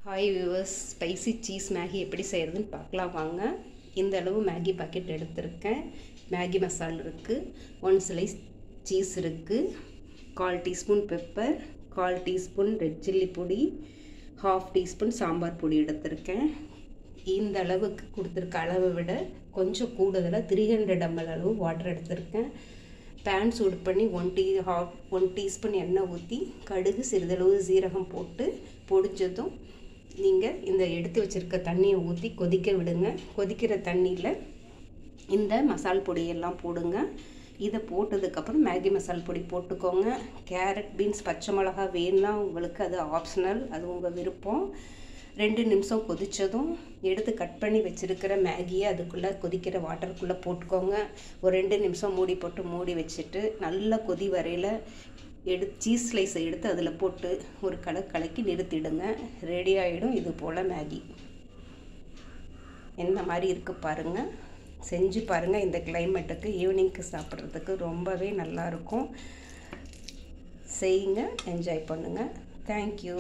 Hi viewers, spicy cheese Maggi எப்படி செய்கிறதுன்னு பார்க்கலாம் வாங்க. இந்த அளவு மேகி பாக்கெட் எடுத்திருக்கேன். மேகி மசாலா இருக்குது, 1 ஸ்லைஸ் சீஸ் இருக்குது, 1/4 teaspoon pepper, 1/4 teaspoon red chilli பொடி, 1/2 டீஸ்பூன் சாம்பார் பொடி எடுத்திருக்கேன். இந்த அளவுக்கு கொடுத்துருக்க அளவை விட கொஞ்சம் கூடுதலாக 300 ml அளவு வாட்டர் எடுத்திருக்கேன். பேன் சூடு பண்ணி 1 டீஸ்பூன் எண்ணெய் ஊற்றி கடுகு சிறிதளவு சீரகம் போட்டு பொடிச்சதும் நீங்கள் இந்த எடுத்து வச்சுருக்க தண்ணியை ஊற்றி கொதிக்க விடுங்க. கொதிக்கிற தண்ணியில் இந்த மசால் பொடியெல்லாம் போடுங்க. இதை போட்டதுக்கப்புறம் மேகி மசால் பொடி போட்டுக்கோங்க. கேரட், பீன்ஸ், பச்சை மிளகா வேணும்னா உங்களுக்கு அது ஆப்ஷனல், அது உங்கள் விருப்பம். 2 நிமிஷம் கொதித்ததும் எடுத்து கட் பண்ணி வச்சுருக்கிற மேகியை அதுக்குள்ளே கொதிக்கிற வாட்டருக்குள்ளே போட்டுக்கோங்க. ஒரு 2 நிமிஷம் மூடி வச்சுட்டு நல்லா கொதி வரையில் சீஸ் ஸ்லைஸை எடுத்து அதில் போட்டு ஒரு கலக்கி நிறுத்திடுங்க. ரெடி ஆகிடும். இது போல் மேகி எந்த மாதிரி இருக்குது பாருங்கள், செஞ்சு பாருங்கள். இந்த கிளைமேட்டுக்கு ஈவினிங்க்கு சாப்பிட்றதுக்கு ரொம்பவே நல்லாயிருக்கும். செய்யுங்க, என்ஜாய் பண்ணுங்கள். தேங்க்யூ.